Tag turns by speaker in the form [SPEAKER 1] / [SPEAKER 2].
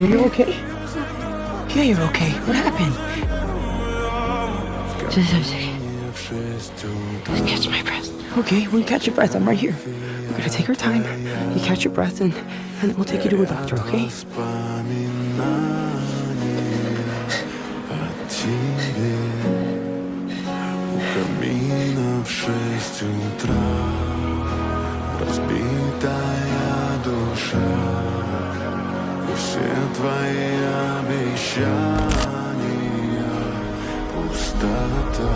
[SPEAKER 1] Are you okay? Yeah, you're okay. What happened? Just a second. Just catch my breath. Okay, when you catch your breath, I'm right here. We're gonna take our time. You catch your breath, and then we'll take you to a doctor, okay?
[SPEAKER 2] Камина в 6 утра, разбитая душа, и все твои обещания пустота.